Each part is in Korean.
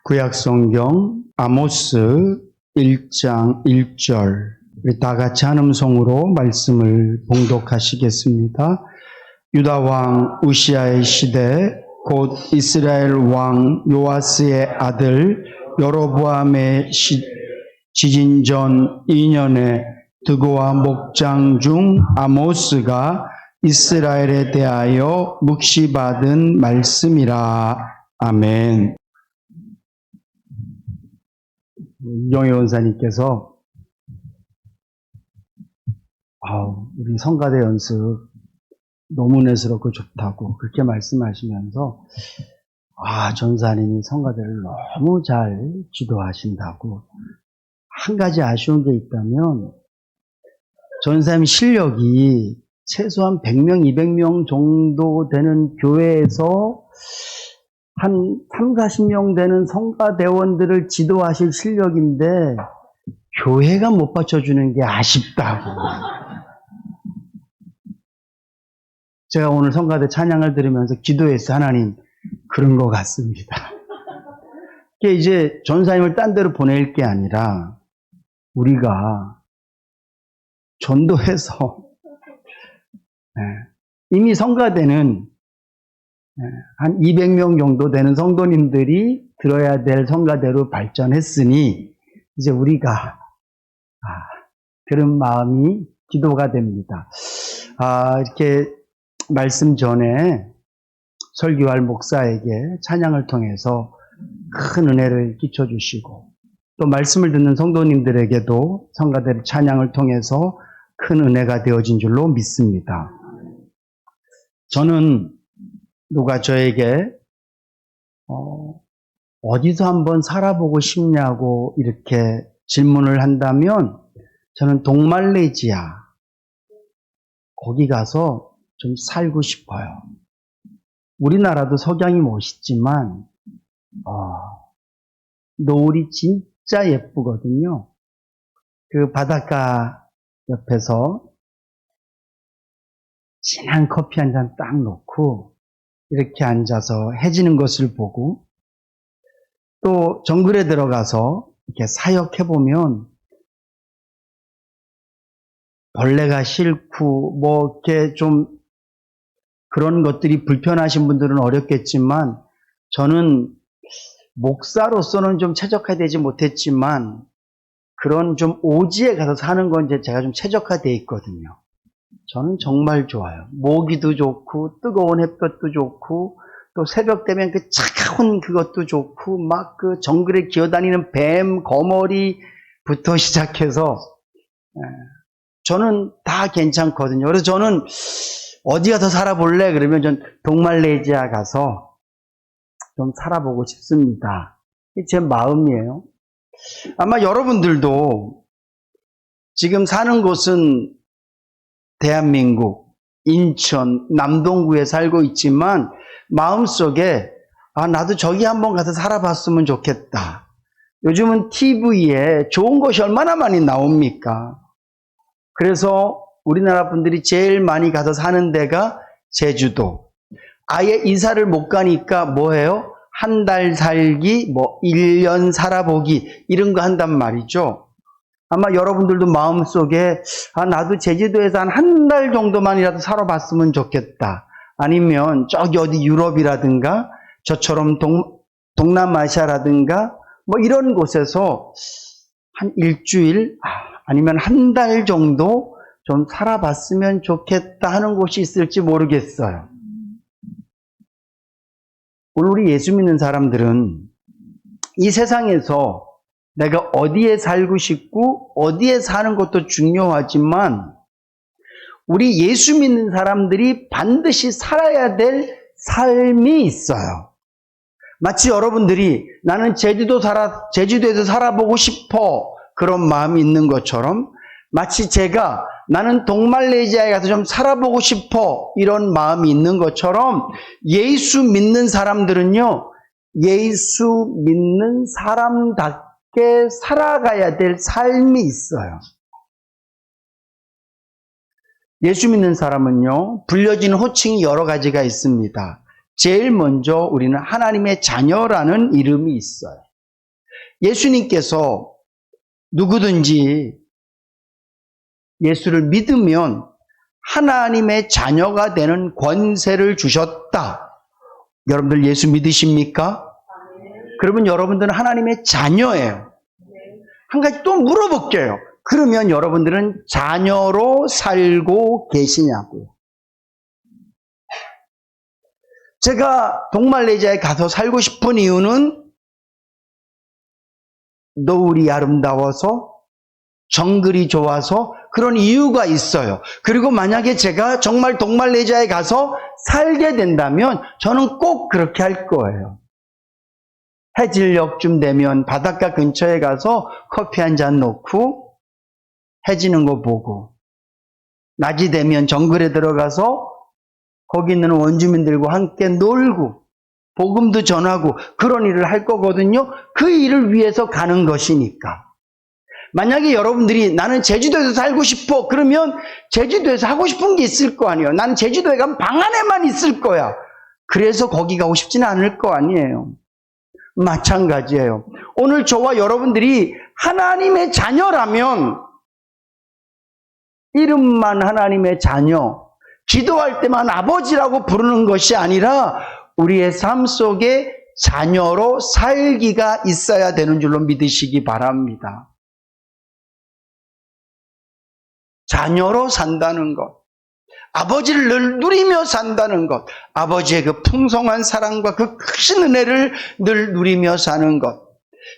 구약성경 아모스 1장 1절 우리 다 같이 한 음성으로 말씀을 봉독하시겠습니다. 유다 왕 우시아의 시대 곧 이스라엘 왕 요아스의 아들 여로보암의 지진 전 2년에 드고와 목장 중 아모스가 이스라엘에 대하여 묵시받은 말씀이라. 아멘. 이경희 원사님께서 우리 성가대 연습 너무 은혜스럽고 좋다고 그렇게 말씀하시면서 전사님이 성가대를 너무 잘 지도하신다고. 한 가지 아쉬운 게 있다면 전사님 실력이 최소한 100명, 200명 정도 되는 교회에서 한 3, 40명 되는 성가대원들을 지도하실 실력인데 교회가 못 받쳐주는 게 아쉽다고. 제가 오늘 성가대 찬양을 들으면서 기도했어요. 하나님, 그런 것 같습니다. 이게 이제 전사님을 딴 데로 보낼 게 아니라 우리가 전도해서 이미 성가대는 한 200명 정도 되는 성도님들이 들어야 될 성가대로 발전했으니 이제 우리가 그런 마음이 기도가 됩니다. 이렇게 말씀 전에 설교할 목사에게 찬양을 통해서 큰 은혜를 끼쳐주시고 또 말씀을 듣는 성도님들에게도 성가대 찬양을 통해서 큰 은혜가 되어진 줄로 믿습니다. 저는 누가 저에게 어디서 한번 살아보고 싶냐고 이렇게 질문을 한다면 저는 동말레이시아 거기 가서 좀 살고 싶어요. 우리나라도 석양이 멋있지만 노을이 진짜 예쁘거든요. 그 바닷가 옆에서 진한 커피 한 잔 딱 놓고 이렇게 앉아서 해지는 것을 보고 또 정글에 들어가서 이렇게 사역해보면 벌레가 싫고 이렇게 좀 그런 것들이 불편하신 분들은 어렵겠지만 저는 목사로서는 좀 최적화되지 못했지만 그런 좀 오지에 가서 사는 건 제가 좀 최적화되어 있거든요. 저는 정말 좋아요. 모기도 좋고 뜨거운 햇볕도 좋고 또 새벽 되면 그 차가운 그것도 좋고 막 그 정글에 기어다니는 뱀, 거머리부터 시작해서 저는 다 괜찮거든요. 그래서 저는 어디 가서 살아볼래? 그러면 전 동말레이시아 가서 좀 살아보고 싶습니다. 이게 제 마음이에요. 아마 여러분들도 지금 사는 곳은 대한민국, 인천, 남동구에 살고 있지만 마음속에 나도 저기 한번 가서 살아봤으면 좋겠다. 요즘은 TV에 좋은 것이 얼마나 많이 나옵니까? 그래서 우리나라 분들이 제일 많이 가서 사는 데가 제주도. 아예 이사를 못 가니까 뭐해요? 한 달 살기, 1년 살아보기 이런 거 한단 말이죠. 아마 여러분들도 마음속에 나도 제주도에서 한 달 정도만이라도 살아봤으면 좋겠다. 아니면 저기 어디 유럽이라든가 저처럼 동남아시아라든가 이런 곳에서 한 일주일 아니면 한 달 정도 좀 살아봤으면 좋겠다 하는 곳이 있을지 모르겠어요. 오늘 우리 예수 믿는 사람들은 이 세상에서 내가 어디에 살고 싶고 어디에 사는 것도 중요하지만 우리 예수 믿는 사람들이 반드시 살아야 될 삶이 있어요. 마치 여러분들이 나는 제주도에서 살아보고 싶어 그런 마음이 있는 것처럼 마치 제가 나는 동말레이시아에 가서 좀 살아보고 싶어 이런 마음이 있는 것처럼 예수 믿는 사람들은요, 예수 믿는 사람답게 살아가야 될 삶이 있어요. 예수 믿는 사람은요, 불려지는 호칭이 여러 가지가 있습니다. 제일 먼저 우리는 하나님의 자녀라는 이름이 있어요. 예수님께서 누구든지 예수를 믿으면 하나님의 자녀가 되는 권세를 주셨다. 여러분들 예수 믿으십니까? 그러면 여러분들은 하나님의 자녀예요. 한 가지 또 물어볼게요. 그러면 여러분들은 자녀로 살고 계시냐고요. 제가 동말레이시아에 가서 살고 싶은 이유는 노을이 아름다워서 정글이 좋아서 그런 이유가 있어요. 그리고 만약에 제가 정말 동말레이시아에 가서 살게 된다면 저는 꼭 그렇게 할 거예요. 해질녘쯤 되면 바닷가 근처에 가서 커피 한 잔 놓고 해지는 거 보고, 낮이 되면 정글에 들어가서 거기 있는 원주민들과 함께 놀고 복음도 전하고 그런 일을 할 거거든요. 그 일을 위해서 가는 것이니까. 만약에 여러분들이 나는 제주도에서 살고 싶어 그러면 제주도에서 하고 싶은 게 있을 거 아니에요. 나는 제주도에 가면 방 안에만 있을 거야. 그래서 거기 가고 싶지는 않을 거 아니에요. 마찬가지예요. 오늘 저와 여러분들이 하나님의 자녀라면 이름만 하나님의 자녀, 기도할 때만 아버지라고 부르는 것이 아니라 우리의 삶 속에 자녀로 살기가 있어야 되는 줄로 믿으시기 바랍니다. 자녀로 산다는 것, 아버지를 늘 누리며 산다는 것, 아버지의 그 풍성한 사랑과 그 크신 은혜를 늘 누리며 사는 것.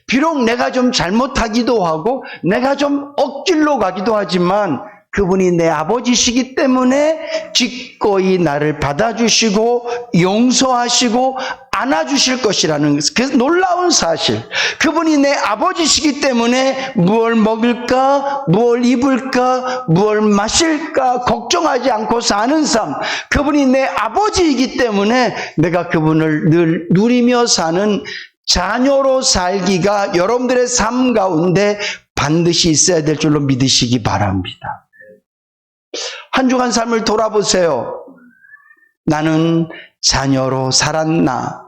비록 내가 좀 잘못하기도 하고 내가 좀 억질로 가기도 하지만 그분이 내 아버지시기 때문에 기꺼이 나를 받아주시고 용서하시고 안아주실 것이라는 그 놀라운 사실. 그분이 내 아버지시기 때문에 무엇을 먹을까, 무엇을 입을까, 무엇을 마실까 걱정하지 않고 사는 삶. 그분이 내 아버지이기 때문에 내가 그분을 늘 누리며 사는 자녀로 살기가 여러분들의 삶 가운데 반드시 있어야 될 줄로 믿으시기 바랍니다. 한 주간 삶을 돌아보세요. 나는 자녀로 살았나?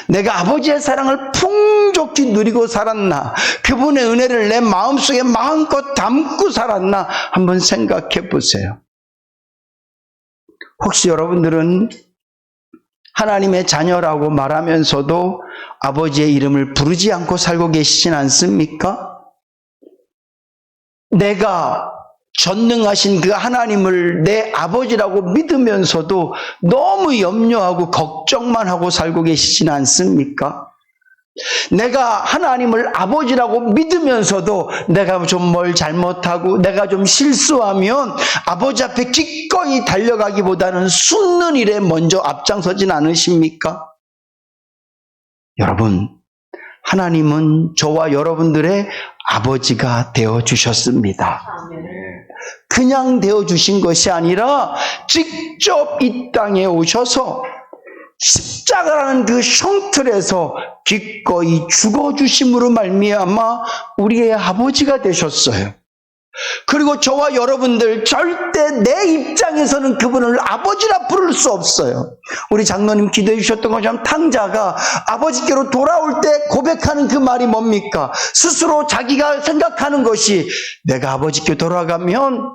내가 아버지의 사랑을 풍족히 누리고 살았나? 그분의 은혜를 내 마음속에 마음껏 담고 살았나? 한번 생각해 보세요. 혹시 여러분들은 하나님의 자녀라고 말하면서도 아버지의 이름을 부르지 않고 살고 계시진 않습니까? 내가 전능하신 그 하나님을 내 아버지라고 믿으면서도 너무 염려하고 걱정만 하고 살고 계시진 않습니까? 내가 하나님을 아버지라고 믿으면서도 내가 좀 뭘 잘못하고 내가 좀 실수하면 아버지 앞에 기꺼이 달려가기보다는 숨는 일에 먼저 앞장서진 않으십니까? 여러분, 하나님은 저와 여러분들의 아버지가 되어주셨습니다. 그냥 되어주신 것이 아니라 직접 이 땅에 오셔서 십자가라는 그 흉틀에서 기꺼이 죽어주심으로 말미암아 우리의 아버지가 되셨어요. 그리고 저와 여러분들 절대 내 입장에서는 그분을 아버지라 부를 수 없어요. 우리 장로님 기도해 주셨던 것처럼 탕자가 아버지께로 돌아올 때 고백하는 그 말이 뭡니까? 스스로 자기가 생각하는 것이 내가 아버지께 돌아가면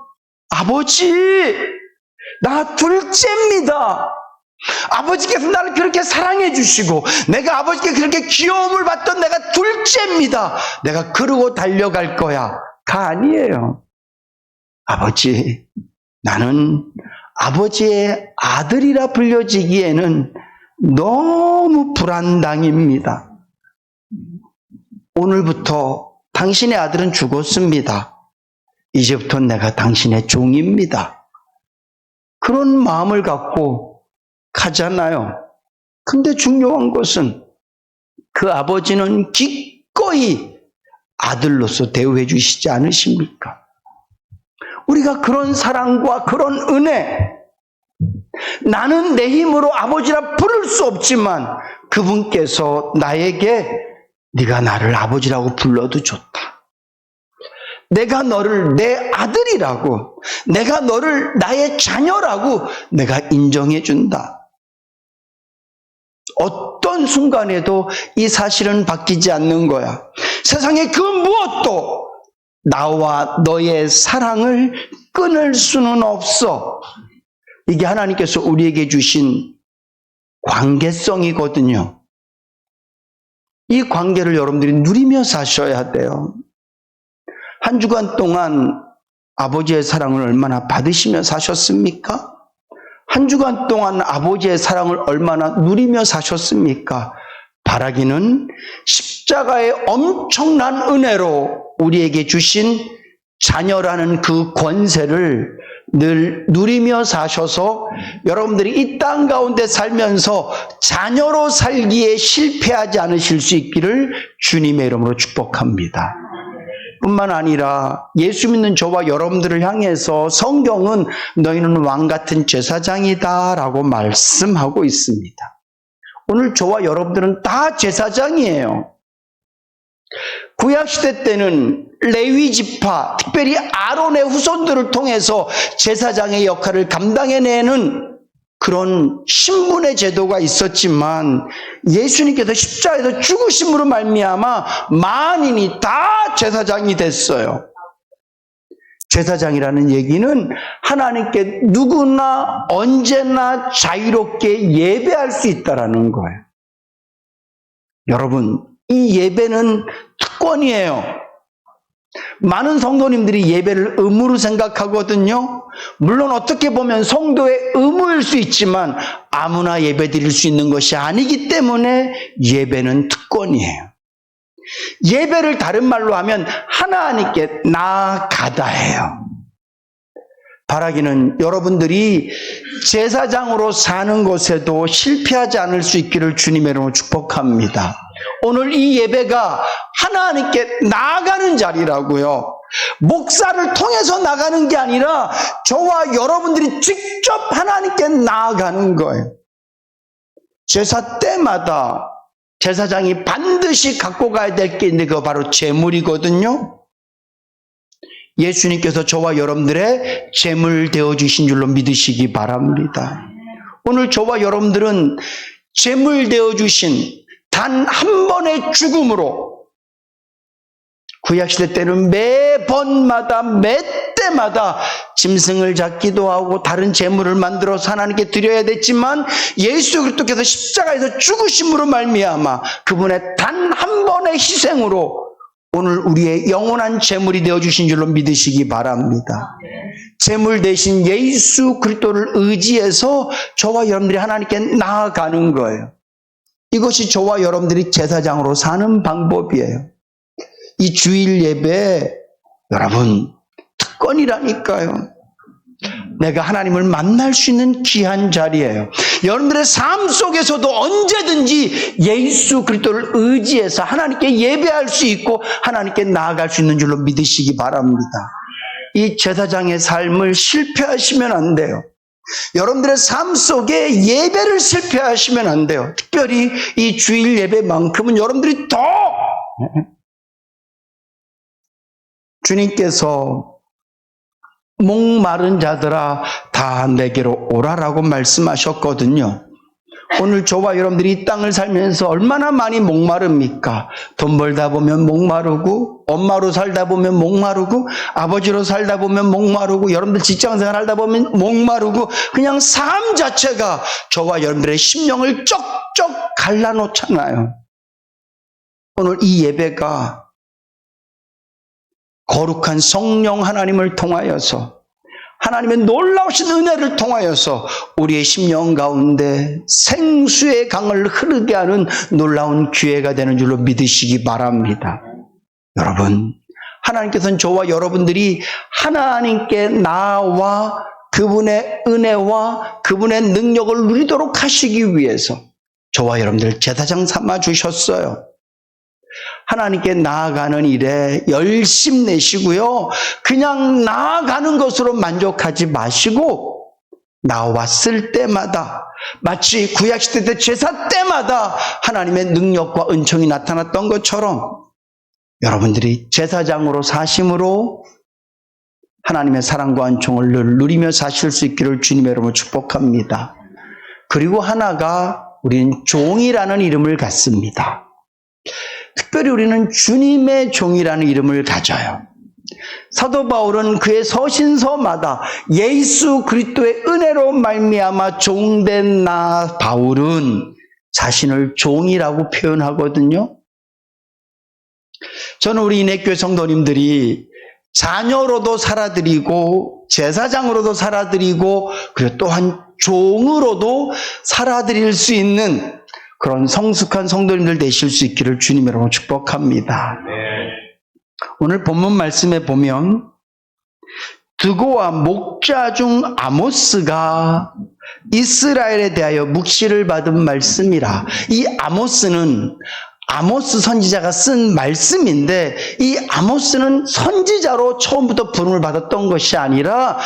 아버지, 나 둘째입니다. 아버지께서 나를 그렇게 사랑해 주시고 내가 아버지께 그렇게 귀여움을 받던 내가 둘째입니다. 내가 그러고 달려갈 거야. 가 아니에요. 아버지, 나는 아버지의 아들이라 불려지기에는 너무 불안당입니다. 오늘부터 당신의 아들은 죽었습니다. 이제부터 내가 당신의 종입니다. 그런 마음을 갖고 가잖아요. 근데 중요한 것은 그 아버지는 기꺼이 아들로서 대우해 주시지 않으십니까? 우리가 그런 사랑과 그런 은혜, 나는 내 힘으로 아버지라 부를 수 없지만 그분께서 나에게 네가 나를 아버지라고 불러도 좋다. 내가 너를 내 아들이라고, 내가 너를 나의 자녀라고 내가 인정해 준다. 어떤 어떤 순간에도 이 사실은 바뀌지 않는 거야. 세상의 그 무엇도 나와 너의 사랑을 끊을 수는 없어. 이게 하나님께서 우리에게 주신 관계성이거든요. 이 관계를 여러분들이 누리며 사셔야 돼요. 한 주간 동안 아버지의 사랑을 얼마나 받으시며 사셨습니까? 한 주간 동안 아버지의 사랑을 얼마나 누리며 사셨습니까? 바라기는 십자가의 엄청난 은혜로 우리에게 주신 자녀라는 그 권세를 늘 누리며 사셔서 여러분들이 이 땅 가운데 살면서 자녀로 살기에 실패하지 않으실 수 있기를 주님의 이름으로 축복합니다. 뿐만 아니라 예수 믿는 저와 여러분들을 향해서 성경은 너희는 왕같은 제사장이다 라고 말씀하고 있습니다. 오늘 저와 여러분들은 다 제사장이에요. 구약시대 때는 레위 지파, 특별히 아론의 후손들을 통해서 제사장의 역할을 감당해내는 그런 신분의 제도가 있었지만 예수님께서 십자가에서 죽으심으로 말미암아 만인이 다 제사장이 됐어요. 제사장이라는 얘기는 하나님께 누구나 언제나 자유롭게 예배할 수 있다라는 거예요. 여러분, 이 예배는 특권이에요. 많은 성도님들이 예배를 의무로 생각하거든요. 물론 어떻게 보면 성도의 의무일 수 있지만 아무나 예배 드릴 수 있는 것이 아니기 때문에 예배는 특권이에요. 예배를 다른 말로 하면 하나님께 나아가다예요. 바라기는 여러분들이 제사장으로 사는 것에도 실패하지 않을 수 있기를 주님의 이름으로 축복합니다. 오늘 이 예배가 하나님께 나아가는 자리라고요. 목사를 통해서 나가는 게 아니라 저와 여러분들이 직접 하나님께 나아가는 거예요. 제사 때마다 제사장이 반드시 갖고 가야 될 게 있는데 그거 바로 제물이거든요. 예수님께서 저와 여러분들의 제물 되어주신 줄로 믿으시기 바랍니다. 오늘 저와 여러분들은 제물 되어주신 단 한 번의 죽음으로 구약시대 때는 매번마다 매 때마다 짐승을 잡기도 하고 다른 제물을 만들어서 하나님께 드려야 됐지만 예수 그리스도께서 십자가에서 죽으심으로 말미암아 그분의 단 한 번의 희생으로 오늘 우리의 영원한 제물이 되어주신 줄로 믿으시기 바랍니다. 제물 대신 예수 그리스도를 의지해서 저와 여러분들이 하나님께 나아가는 거예요. 이것이 저와 여러분들이 제사장으로 사는 방법이에요. 이 주일 예배 여러분 특권이라니까요. 내가 하나님을 만날 수 있는 귀한 자리예요. 여러분들의 삶 속에서도 언제든지 예수 그리스도를 의지해서 하나님께 예배할 수 있고 하나님께 나아갈 수 있는 줄로 믿으시기 바랍니다. 이 제사장의 삶을 실패하시면 안 돼요. 여러분들의 삶 속에 예배를 실패하시면 안 돼요. 특별히 이 주일 예배만큼은 여러분들이 더 주님께서 목마른 자들아 다 내게로 오라라고 말씀하셨거든요. 오늘 저와 여러분들이 이 땅을 살면서 얼마나 많이 목마릅니까? 돈 벌다 보면 목마르고 엄마로 살다 보면 목마르고 아버지로 살다 보면 목마르고 여러분들 직장생활 하다 보면 목마르고 그냥 삶 자체가 저와 여러분들의 심령을 쩍쩍 갈라놓잖아요. 오늘 이 예배가 거룩한 성령 하나님을 통하여서 하나님의 놀라우신 은혜를 통하여서 우리의 심령 가운데 생수의 강을 흐르게 하는 놀라운 기회가 되는 줄로 믿으시기 바랍니다. 여러분, 하나님께서는 저와 여러분들이 하나님께 나와 그분의 은혜와 그분의 능력을 누리도록 하시기 위해서 저와 여러분들을 제사장 삼아 주셨어요. 하나님께 나아가는 일에 열심 내시고요. 그냥 나아가는 것으로 만족하지 마시고 나왔을 때마다 마치 구약시대 때 제사 때마다 하나님의 능력과 은총이 나타났던 것처럼 여러분들이 제사장으로 사심으로 하나님의 사랑과 은총을 늘 누리며 사실 수 있기를 주님의 이름으로 축복합니다. 그리고 하나가 우리는 종이라는 이름을 갖습니다. 특별히 우리는 주님의 종이라는 이름을 가져요. 사도 바울은 그의 서신서마다 예수 그리스도의 은혜로 말미암아 종된 나 바울은 자신을 종이라고 표현하거든요. 저는 우리 인해교회 성도님들이 자녀로도 살아드리고 제사장으로도 살아드리고 그리고 또한 종으로도 살아드릴 수 있는 그런 성숙한 성도님들 되실 수 있기를 주님으로 축복합니다. 오늘 본문 말씀에 보면 드고와 목자 중 아모스가 이스라엘에 대하여 묵시를 받은 말씀이라. 이 아모스는 아모스 선지자가 쓴 말씀인데 이 아모스는 선지자로 처음부터 부름을 받았던 것이 아니라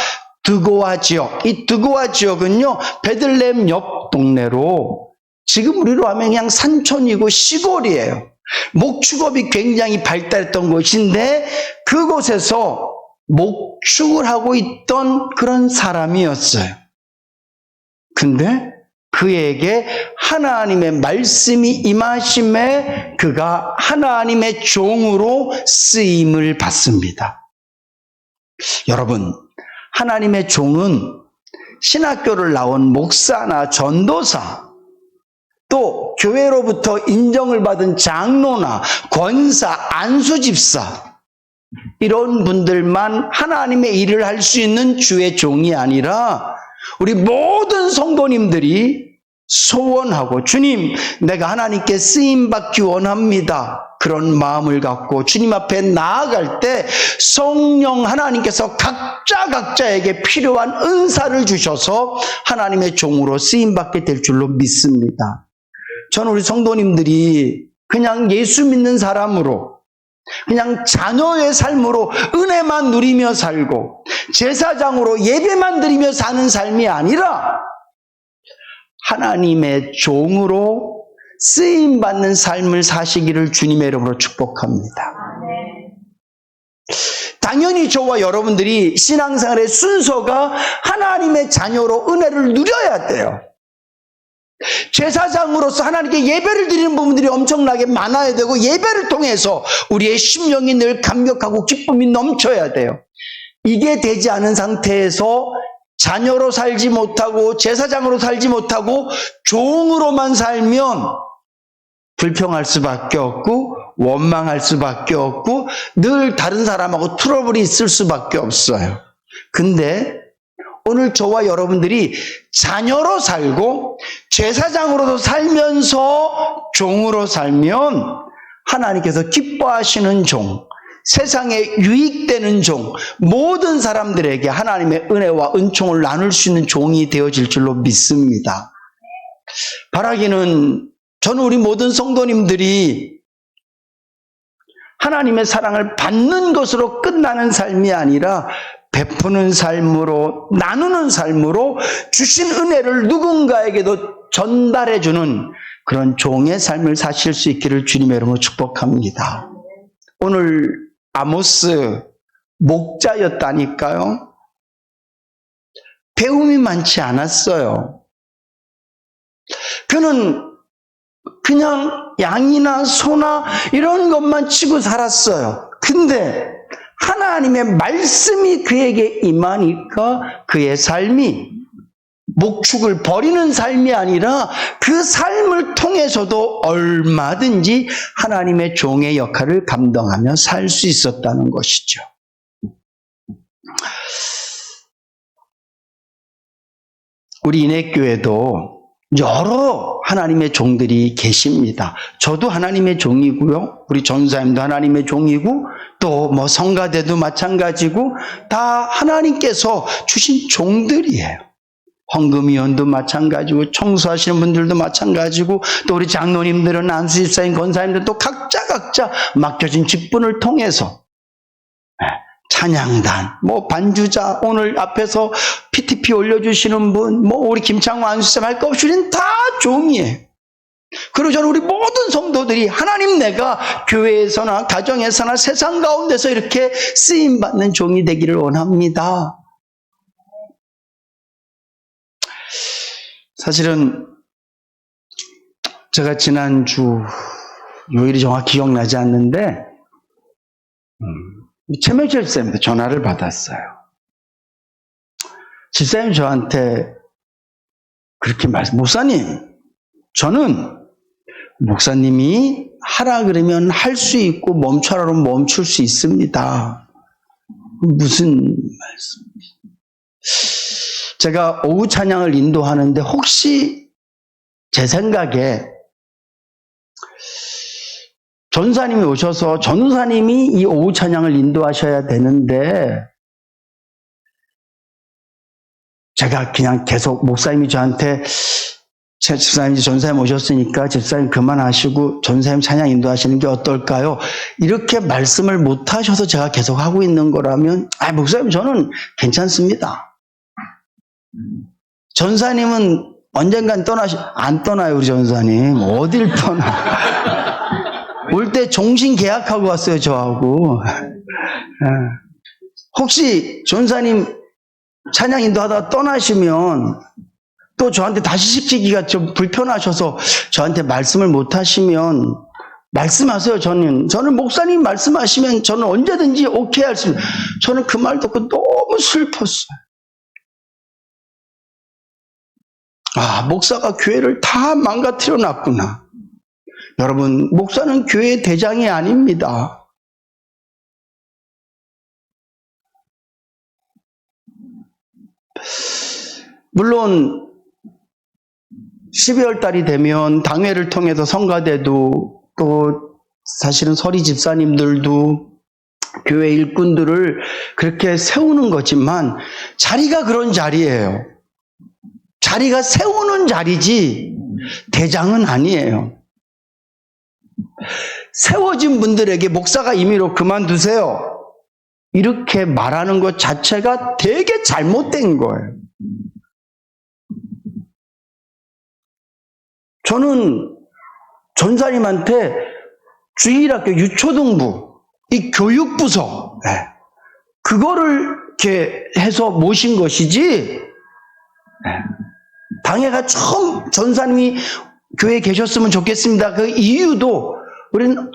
드고와 지역, 이 드고와 지역은요 베들레헴 옆 동네로 지금 우리로 하면 그냥 산촌이고 시골이에요. 목축업이 굉장히 발달했던 곳인데 그곳에서 목축을 하고 있던 그런 사람이었어요. 근데 그에게 하나님의 말씀이 임하심에 그가 하나님의 종으로 쓰임을 받습니다. 여러분, 하나님의 종은 신학교를 나온 목사나 전도사, 또 교회로부터 인정을 받은 장로나 권사, 안수집사 이런 분들만 하나님의 일을 할 수 있는 주의 종이 아니라 우리 모든 성도님들이 소원하고 주님 내가 하나님께 쓰임받기 원합니다. 그런 마음을 갖고 주님 앞에 나아갈 때 성령 하나님께서 각자에게 필요한 은사를 주셔서 하나님의 종으로 쓰임받게 될 줄로 믿습니다. 저는 우리 성도님들이 그냥 예수 믿는 사람으로 그냥 자녀의 삶으로 은혜만 누리며 살고 제사장으로 예배만 드리며 사는 삶이 아니라 하나님의 종으로 쓰임받는 삶을 사시기를 주님의 이름으로 축복합니다. 당연히 저와 여러분들이 신앙생활의 순서가 하나님의 자녀로 은혜를 누려야 돼요. 제사장으로서 하나님께 예배를 드리는 부분들이 엄청나게 많아야 되고 예배를 통해서 우리의 심령이 늘 감격하고 기쁨이 넘쳐야 돼요. 이게 되지 않은 상태에서 자녀로 살지 못하고 제사장으로 살지 못하고 종으로만 살면 불평할 수밖에 없고 원망할 수밖에 없고 늘 다른 사람하고 트러블이 있을 수밖에 없어요. 근데 오늘 저와 여러분들이 자녀로 살고 제사장으로도 살면서 종으로 살면 하나님께서 기뻐하시는 종, 세상에 유익되는 종, 모든 사람들에게 하나님의 은혜와 은총을 나눌 수 있는 종이 되어질 줄로 믿습니다. 바라기는 저는 우리 모든 성도님들이 하나님의 사랑을 받는 것으로 끝나는 삶이 아니라 베푸는 삶으로, 나누는 삶으로 주신 은혜를 누군가에게도 전달해주는 그런 종의 삶을 사실 수 있기를 주님의 이름으로 축복합니다. 오늘 아모스 목자였다니까요. 배움이 많지 않았어요. 그는 그냥 양이나 소나 이런 것만 치고 살았어요. 근데 하나님의 말씀이 그에게 임하니까 그의 삶이 목축을 버리는 삶이 아니라 그 삶을 통해서도 얼마든지 하나님의 종의 역할을 감당하며 살 수 있었다는 것이죠. 우리 인해교회도 여러 하나님의 종들이 계십니다. 저도 하나님의 종이고요. 우리 전사님도 하나님의 종이고 또 뭐 성가대도 마찬가지고 다 하나님께서 주신 종들이에요. 헌금위원도 마찬가지고 청소하시는 분들도 마찬가지고 또 우리 장로님들은 안수집사님, 권사님들도 각자 맡겨진 직분을 통해서 찬양단, 뭐 반주자, 오늘 앞에서 PTP 올려주시는 분, 뭐 우리 김창호 안수집사 할 거 없이 우리는 다 종이에요. 그리고 저는 우리 모든 성도들이 하나님 내가 교회에서나 가정에서나 세상 가운데서 이렇게 쓰임받는 종이 되기를 원합니다. 사실은 제가 지난주 요일이 정확히 기억나지 않는데 최명철 집사님한테 전화를 받았어요. 집사님이 저한테 그렇게 목사님, 저는 목사님이 하라 그러면 할 수 있고 멈춰라 그러면 멈출 수 있습니다. 무슨 말씀이지? 제가 오후 찬양을 인도하는데 혹시 제 생각에 전사님이 오셔서 전사님이 이 오후 찬양을 인도하셔야 되는데 제가 그냥 계속 목사님이 저한테 제 집사님 전사님 오셨으니까 집사님 그만하시고 전사님 찬양 인도하시는 게 어떨까요? 이렇게 말씀을 못 하셔서 제가 계속 하고 있는 거라면 목사님 저는 괜찮습니다. 전사님은 언젠간 안 떠나요. 우리 전사님 어딜 떠나. 올 때 종신 계약하고 왔어요. 저하고. 혹시 전사님 찬양 인도하다가 떠나시면 또 저한테 다시 시키기가 좀 불편하셔서 저한테 말씀을 못 하시면 말씀하세요. 저는 목사님 말씀하시면 저는 언제든지 오케이 할 수 있어요. 저는 그 말 듣고 너무 슬펐어요. 목사가 교회를 다 망가뜨려 놨구나. 여러분, 목사는 교회의 대장이 아닙니다. 물론 12월 달이 되면 당회를 통해서 성가대도 또 사실은 서리 집사님들도 교회 일꾼들을 그렇게 세우는 거지만 자리가 그런 자리예요. 자리가 세우는 자리지 대장은 아니에요. 세워진 분들에게 목사가 임의로 그만두세요. 이렇게 말하는 것 자체가 되게 잘못된 거예요. 저는 전사님한테 주일학교 유초등부, 이 교육부서, 그거를 이렇게 해서 모신 것이지, 당회가 처음 전사님이 교회에 계셨으면 좋겠습니다. 그 이유도 우리는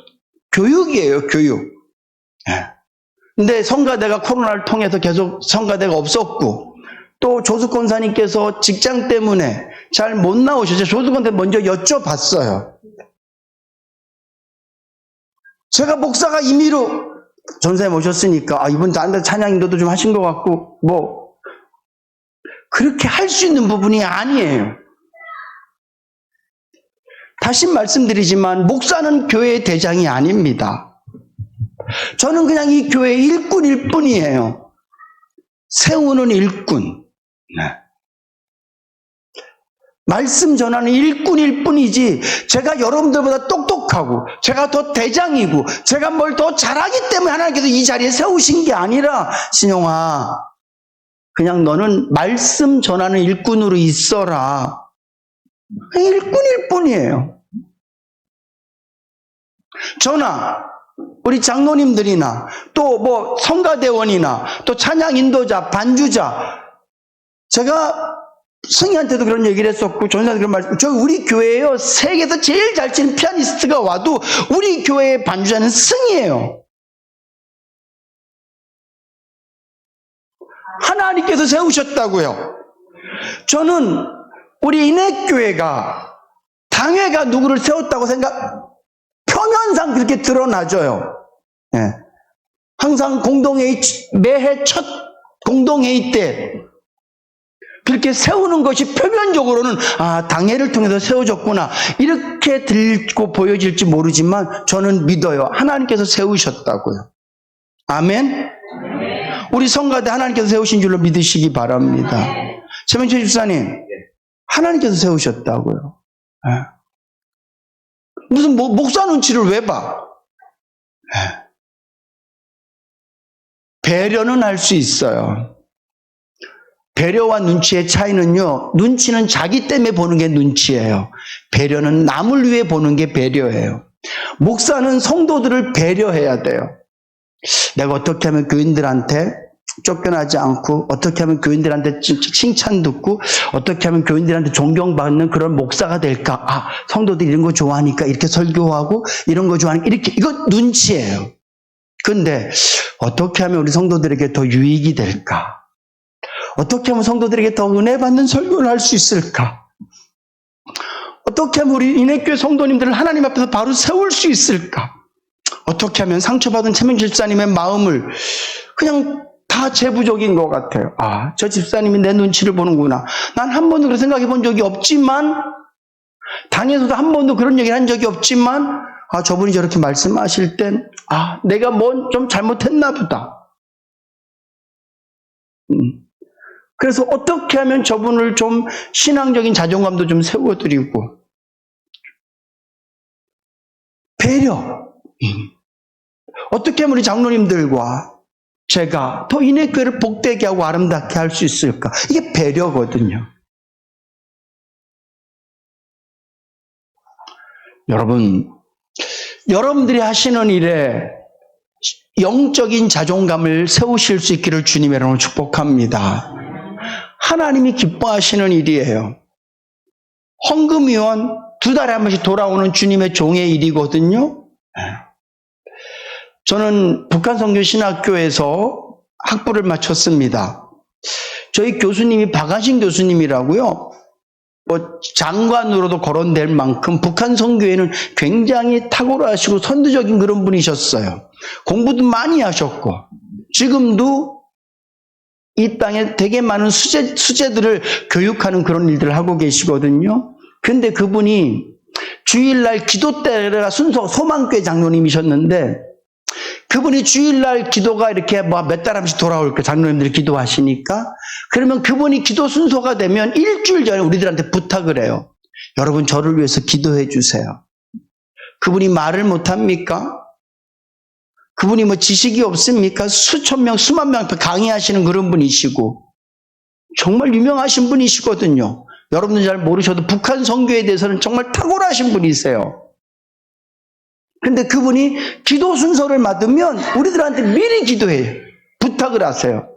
교육이에요, 교육. 근데 성가대가 코로나를 통해서 계속 성가대가 없었고, 또 조숙권사님께서 직장 때문에 잘 못 나오셨어요. 조숙권한테 먼저 여쭤봤어요. 제가 목사가 임의로 전사님 오셨으니까 이번 찬양 인도도 좀 하신 것 같고 그렇게 할 수 있는 부분이 아니에요. 다시 말씀드리지만 목사는 교회의 대장이 아닙니다. 저는 그냥 이 교회의 일꾼일 뿐이에요. 세우는 일꾼. 말씀 전하는 일꾼일 뿐이지 제가 여러분들보다 똑똑하고 제가 더 대장이고 제가 뭘 더 잘하기 때문에 하나님께서 이 자리에 세우신 게 아니라 신용아 그냥 너는 말씀 전하는 일꾼으로 있어라. 일꾼일 뿐이에요. 저나 우리 장로님들이나 또 성가대원이나 또 찬양 인도자, 반주자 제가 승희한테도 그런 얘기를 했었고 전사한테 그런 말씀 우리 교회에요. 세계에서 제일 잘 치는 피아니스트가 와도 우리 교회의 반주자는 승희예요. 하나님께서 세우셨다고요. 저는 우리 인해교회가 당회가 누구를 세웠다고 표면상 그렇게 드러나져요. 항상 공동회의 매해 첫 공동회의 때 그렇게 세우는 것이 표면적으로는 당회를 통해서 세워졌구나 이렇게 들고 보여질지 모르지만 저는 믿어요. 하나님께서 세우셨다고요. 아멘. 우리 성가대 하나님께서 세우신 줄로 믿으시기 바랍니다. 최명철 집사님 하나님께서 세우셨다고요. 무슨 목사 눈치를 왜 봐? 배려는 할 수 있어요. 배려와 눈치의 차이는요. 눈치는 자기 때문에 보는 게 눈치예요. 배려는 남을 위해 보는 게 배려예요. 목사는 성도들을 배려해야 돼요. 내가 어떻게 하면 교인들한테 쫓겨나지 않고 어떻게 하면 교인들한테 칭찬 듣고 어떻게 하면 교인들한테 존경받는 그런 목사가 될까? 아, 성도들이 이런 거 좋아하니까 이렇게 설교하고 이런 거 좋아하니까 이렇게, 이거 눈치예요. 근데 어떻게 하면 우리 성도들에게 더 유익이 될까? 어떻게 하면 성도들에게 더 은혜 받는 설교를 할 수 있을까? 어떻게 하면 우리 인해교회 성도님들을 하나님 앞에서 바로 세울 수 있을까? 어떻게 하면 상처받은 최명 집사님의 마음을 그냥 다 제부족인 것 같아요. 아, 저 집사님이 내 눈치를 보는구나. 난 한 번도 그렇게 생각해 본 적이 없지만, 당에서도 한 번도 그런 얘기를 한 적이 없지만, 아, 저분이 저렇게 말씀하실 땐, 아, 내가 뭐 좀 잘못했나 보다. 그래서 어떻게 하면 저분을 좀 신앙적인 자존감도 좀 세워드리고, 배려. 어떻게 하면 우리 장로님들과 제가 더 인해교회를 복되게 하고 아름답게 할 수 있을까? 이게 배려거든요. 여러분, 여러분들이 하시는 일에 영적인 자존감을 세우실 수 있기를 주님의 이름으로 축복합니다. 하나님이 기뻐하시는 일이에요. 헌금위원 2달에 한 번씩 돌아오는 주님의 종의 일이거든요. 저는 북한선교신학교에서 학부를 마쳤습니다. 저희 교수님이 박한신 교수님이라고요. 장관으로도 거론될 만큼 북한 선교에는 굉장히 탁월하시고 선두적인 그런 분이셨어요. 공부도 많이 하셨고 지금도 이 땅에 되게 많은 수재들을 교육하는 그런 일들을 하고 계시거든요. 근데 그분이 주일날 기도 때가 순서 소망교회 장로님이셨는데 그분이 주일날 기도가 이렇게 몇 달 한씩 돌아올 거 장로님들이 기도하시니까 그러면 그분이 기도 순서가 되면 일주일 전에 우리들한테 부탁을 해요. 여러분 저를 위해서 기도해 주세요. 그분이 말을 못합니까? 그분이 뭐 지식이 없습니까? 수천 명, 수만 명 앞에 강의하시는 그런 분이시고 정말 유명하신 분이시거든요. 여러분들 잘 모르셔도 북한 선교에 대해서는 정말 탁월하신 분이세요. 근데 그분이 기도 순서를 맡으면 우리들한테 미리 기도해요. 부탁을 하세요.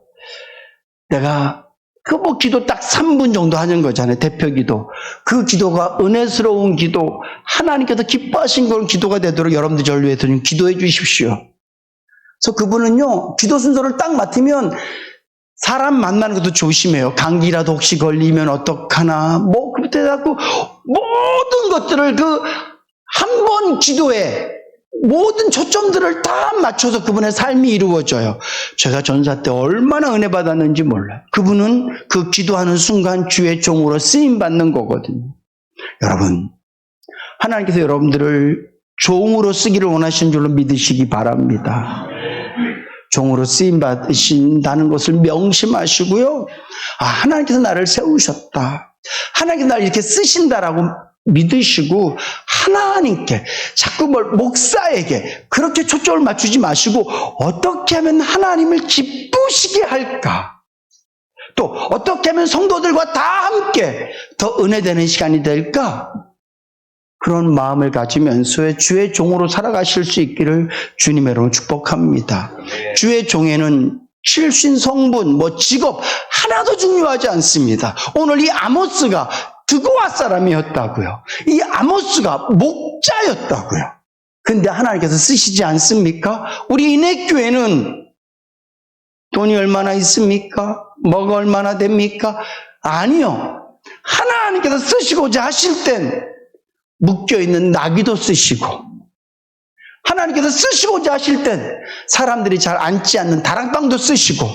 내가 그 기도 딱 3분 정도 하는 거잖아요. 대표 기도. 그 기도가 은혜스러운 기도, 하나님께서 기뻐하신 그런 기도가 되도록 여러분들 저를 위해서 좀 기도해 주십시오. 그래서 그분은요, 기도 순서를 딱 맡으면 사람 만나는 것도 조심해요. 감기라도 혹시 걸리면 어떡하나. 그때 해갖고 모든 것들을 한 번 기도에 모든 초점들을 다 맞춰서 그분의 삶이 이루어져요. 제가 전사 때 얼마나 은혜 받았는지 몰라요. 그분은 그 기도하는 순간 주의 종으로 쓰임 받는 거거든요. 여러분, 하나님께서 여러분들을 종으로 쓰기를 원하시는 줄로 믿으시기 바랍니다. 종으로 쓰임 받으신다는 것을 명심하시고요. 아, 하나님께서 나를 세우셨다. 하나님께서 나를 이렇게 쓰신다라고 믿으시고 하나님께 자꾸 목사에게 그렇게 초점을 맞추지 마시고 어떻게 하면 하나님을 기쁘시게 할까? 또 어떻게 하면 성도들과 다 함께 더 은혜되는 시간이 될까? 그런 마음을 가지면서 주의 종으로 살아가실 수 있기를 주님의 이름으로 축복합니다. 주의 종에는 출신, 성분, 직업 하나도 중요하지 않습니다. 오늘 이 아모스가 드고아 사람이었다고요. 이 아모스가 목자였다고요. 근데 하나님께서 쓰시지 않습니까? 우리 인해교회는 돈이 얼마나 있습니까? 뭐가 얼마나 됩니까? 아니요. 하나님께서 쓰시고자 하실 땐 묶여있는 나귀도 쓰시고 하나님께서 쓰시고자 하실 땐 사람들이 잘 앉지 않는 다락방도 쓰시고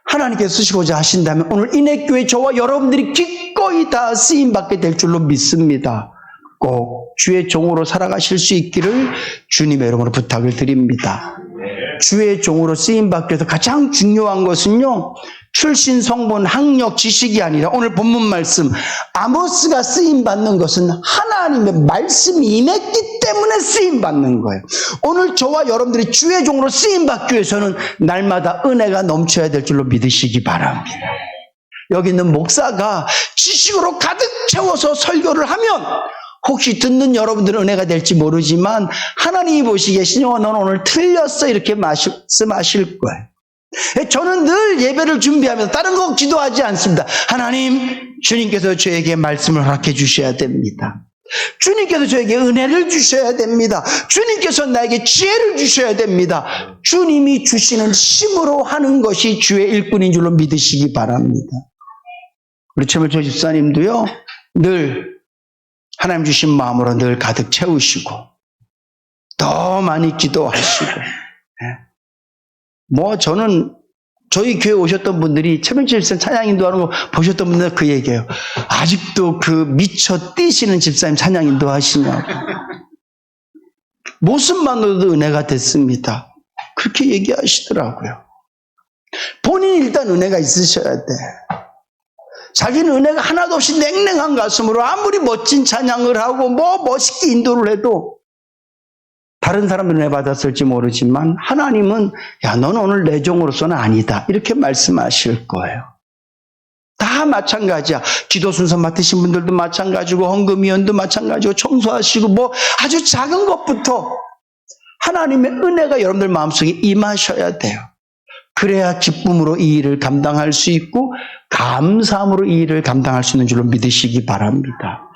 하나님께서 쓰시고자 하신다면 오늘 인해교회 저와 여러분들이 기꺼이 다 쓰임받게 될 줄로 믿습니다. 꼭 주의 종으로 살아가실 수 있기를 주님의 이름으로 부탁을 드립니다. 주의 종으로 쓰임받기 위해서 가장 중요한 것은요, 출신, 성분, 학력, 지식이 아니라 오늘 본문 말씀 아모스가 쓰임받는 것은 하나님의 말씀이 임했기 때문에 쓰임받는 거예요. 오늘 저와 여러분들이 주의 종으로 쓰임받기 위해서는 날마다 은혜가 넘쳐야 될 줄로 믿으시기 바랍니다. 여기 있는 목사가 지식으로 가득 채워서 설교를 하면 혹시 듣는 여러분들은 은혜가 될지 모르지만 하나님이 보시기에 신영아 너는 오늘 틀렸어 이렇게 말씀하실 거예요. 저는 늘 예배를 준비하면서 다른 거 기도하지 않습니다. 하나님, 주님께서 저에게 말씀을 허락해 주셔야 됩니다. 주님께서 저에게 은혜를 주셔야 됩니다. 주님께서 나에게 지혜를 주셔야 됩니다. 주님이 주시는 힘으로 하는 것이 주의 일꾼인 줄로 믿으시기 바랍니다. 우리 최물초 집사님도요, 늘 하나님 주신 마음으로 늘 가득 채우시고 더 많이 기도하시고, 저는 저희 교회 오셨던 분들이 최명철 집사님 찬양 인도하는 거 보셨던 분들 그 얘기예요. 아직도 그 미쳐 뛰시는 집사님 찬양 인도하시냐고. 모습만으로도 은혜가 됐습니다. 그렇게 얘기하시더라고요. 본인이 일단 은혜가 있으셔야 돼. 자기는 은혜가 하나도 없이 냉랭한 가슴으로 아무리 멋진 찬양을 하고 멋있게 인도를 해도 다른 사람들은 은혜 받았을지 모르지만 하나님은 야, 너는 오늘 내 종으로서는 아니다, 이렇게 말씀하실 거예요. 다 마찬가지야. 기도 순서 맡으신 분들도 마찬가지고 헌금위원도 마찬가지고 청소하시고 아주 작은 것부터 하나님의 은혜가 여러분들 마음속에 임하셔야 돼요. 그래야 기쁨으로 이 일을 감당할 수 있고 감사함으로 이 일을 감당할 수 있는 줄로 믿으시기 바랍니다.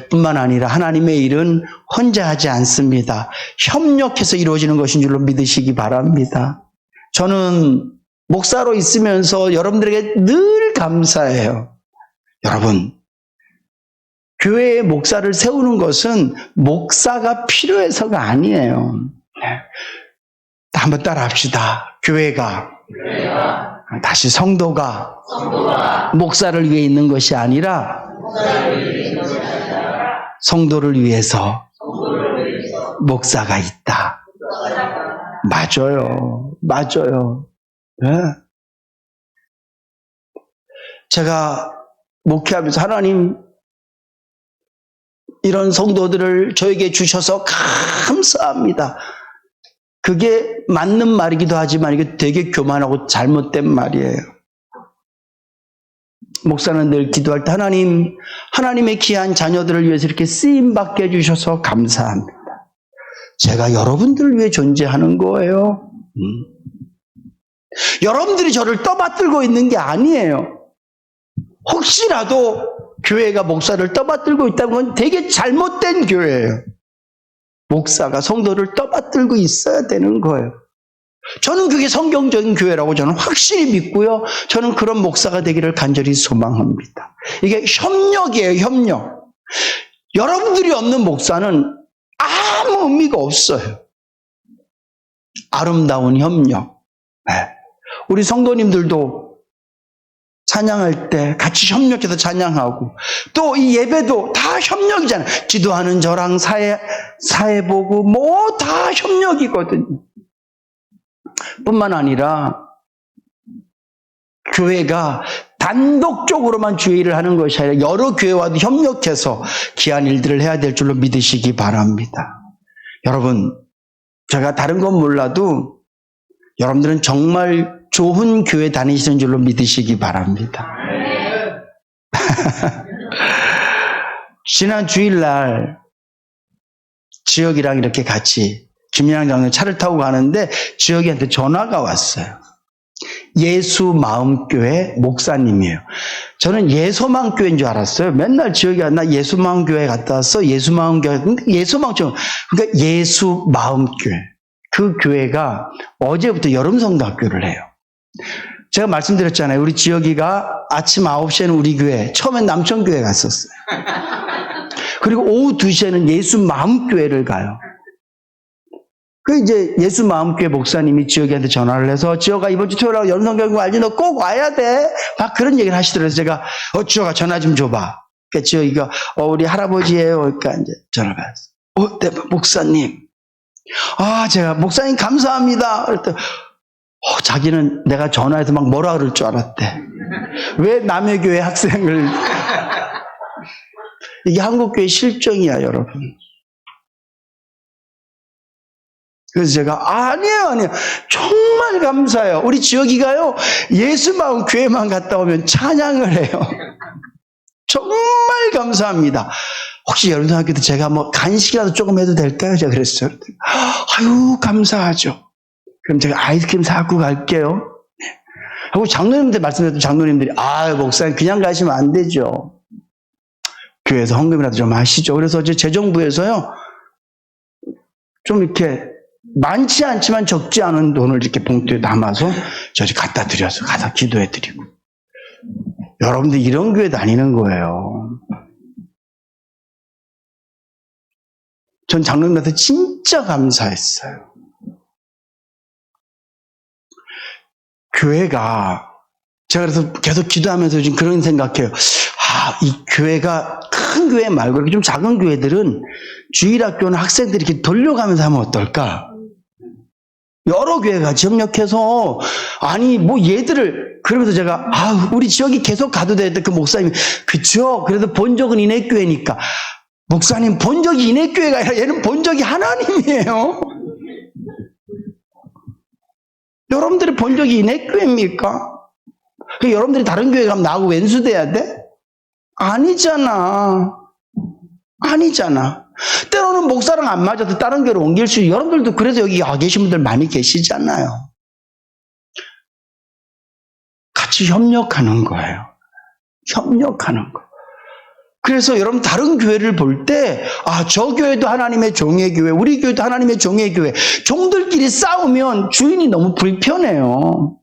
뿐만 아니라 하나님의 일은 혼자 하지 않습니다. 협력해서 이루어지는 것인 줄로 믿으시기 바랍니다. 저는 목사로 있으면서 여러분들에게 늘 감사해요. 여러분, 교회의 목사를 세우는 것은 목사가 필요해서가 아니에요. 한번 따라합시다. 교회가 다시 성도가 목사를 위해 있는 것이 아니라 성도를 위해서 목사가 있다. 맞아요. 네. 제가 목회하면서 하나님, 이런 성도들을 저에게 주셔서 감사합니다. 그게 맞는 말이기도 하지만 이게 되게 교만하고 잘못된 말이에요. 목사는 늘 기도할 때 하나님의 귀한 자녀들을 위해서 이렇게 쓰임받게 해주셔서 감사합니다. 제가 여러분들을 위해 존재하는 거예요. 여러분들이 저를 떠받들고 있는 게 아니에요. 혹시라도 교회가 목사를 떠받들고 있다는 건 되게 잘못된 교회예요. 목사가 성도를 떠받들고 있어야 되는 거예요. 저는 그게 성경적인 교회라고 저는 확실히 믿고요. 저는 그런 목사가 되기를 간절히 소망합니다. 이게 협력이에요, 협력. 여러분들이 없는 목사는 아무 의미가 없어요. 아름다운 협력. 네. 우리 성도님들도 찬양할 때 같이 협력해서 찬양하고, 또 이 예배도 다 협력이잖아요. 기도하는 저랑 사회 보고 다 협력이거든요. 뿐만 아니라 교회가 단독적으로만 주의 일을 하는 것이 아니라 여러 교회와도 협력해서 귀한 일들을 해야 될 줄로 믿으시기 바랍니다. 여러분, 제가 다른 건 몰라도 여러분들은 정말 좋은 교회 다니시는 줄로 믿으시기 바랍니다. 지난 주일날 지혁이랑 이렇게 같이 김양장 장로 차를 타고 가는데 지혁이한테 전화가 왔어요. 예수마음교회 목사님이에요. 저는 예소망교회인 줄 알았어요. 맨날 지혁이가 나 예수마음교회 갔다 왔어. 예수마음교회. 그러니까 예수마음교회. 그 교회가 어제부터 여름성도학교를 해요. 제가 말씀드렸잖아요. 우리 지혁이가 아침 9시에는 우리 교회, 처음엔 남천교회 갔었어요. 그리고 오후 2시에는 예수마음교회를 가요. 그 이제 예수마음교회 목사님이 지혁이한테 전화를 해서 지혁아 이번 주 토요일에 연성경고 알지? 너 꼭 와야 돼. 막 그런 얘기를 하시더라고요. 제가 지혁아 전화 좀 줘봐. 그러니까 지혁이가 우리 할아버지예요. 그러니까 이제 전화를 받았어요. 네, 목사님. 제가 목사님 감사합니다. 그랬더니 자기는 내가 전화해서 막 뭐라 그럴 줄 알았대. 왜 남의 교회 학생을. 이게 한국교회 실정이야, 여러분. 그래서 제가 아니에요. 정말 감사해요. 우리 지혁이가요, 예수마음 교회만 갔다 오면 찬양을 해요. 정말 감사합니다. 혹시 여름성학교 때 제가 간식이라도 조금 해도 될까요? 제가 그랬어요. 아유, 감사하죠. 그럼 제가 아이스크림 사갖고 갈게요. 네. 하고 장로님들 말씀드렸던 장로님들이 목사님 그냥 가시면 안 되죠. 교회에서 헌금이라도 좀 하시죠. 그래서 이제 재정부에서요 좀 이렇게 많지 않지만 적지 않은 돈을 이렇게 봉투에 담아서 저희 갖다 드려서 가서 기도해 드리고. 여러분들 이런 교회 다니는 거예요. 전 장로님한테 진짜 감사했어요. 교회가 제가 그래서 계속 기도하면서 지금 그런 생각해요. 이 교회가 큰 교회 말고 이렇게 좀 작은 교회들은 주일학교는 학생들이 이렇게 돌려가면서 하면 어떨까? 여러 교회가 같이 협력해서 얘들을 그러면서 제가 우리 지역이 계속 가도 되는데 그 목사님이 그쵸? 그래도 본적은 인해교회니까 목사님 본적이 인해교회가 아니라 얘는 본적이 하나님이에요. 여러분들이 본적이 인해교회입니까? 여러분들이 다른 교회 가면 나하고 왼수돼야 돼? 아니잖아. 때로는 목사랑 안 맞아도 다른 교회로 옮길 수 있어요. 여러분들도 그래서 여기 와 계신 분들 많이 계시잖아요. 같이 협력하는 거예요. 그래서 여러분 다른 교회를 볼 때 저 교회도 하나님의 종의 교회, 우리 교회도 하나님의 종의 교회. 종들끼리 싸우면 주인이 너무 불편해요.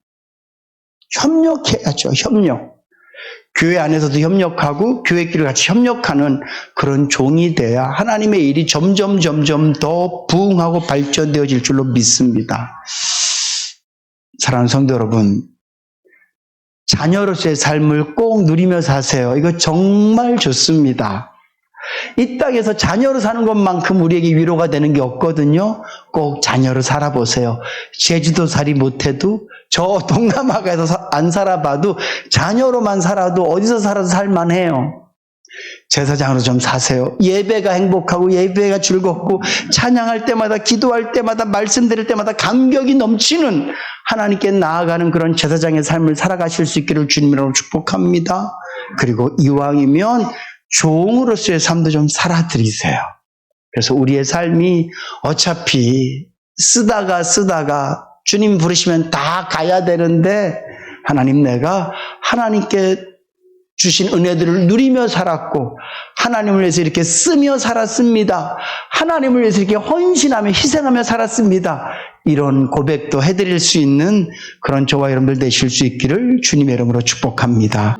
협력해야죠. 교회 안에서도 협력하고 교회끼리 같이 협력하는 그런 종이 돼야 하나님의 일이 점점 더 부흥하고 발전되어질 줄로 믿습니다. 사랑하는 성도 여러분, 자녀로서의 삶을 꼭 누리며 사세요. 이거 정말 좋습니다. 이 땅에서 자녀로 사는 것만큼 우리에게 위로가 되는 게 없거든요. 꼭 자녀로 살아보세요. 제주도살이 못해도 저 동남아가에서 안 살아봐도 자녀로만 살아도 어디서 살아도 살만해요. 제사장으로 좀 사세요. 예배가 행복하고 예배가 즐겁고 찬양할 때마다 기도할 때마다 말씀 드릴 때마다 감격이 넘치는 하나님께 나아가는 그런 제사장의 삶을 살아가실 수 있기를 주님으로 축복합니다. 그리고 이왕이면 종으로서의 삶도 좀 살아드리세요. 그래서 우리의 삶이 어차피 쓰다가 주님 부르시면 다 가야 되는데 하나님 내가 하나님께 주신 은혜들을 누리며 살았고 하나님을 위해서 이렇게 쓰며 살았습니다. 하나님을 위해서 이렇게 헌신하며 희생하며 살았습니다. 이런 고백도 해드릴 수 있는 그런 저와 여러분들 되실 수 있기를 주님의 이름으로 축복합니다.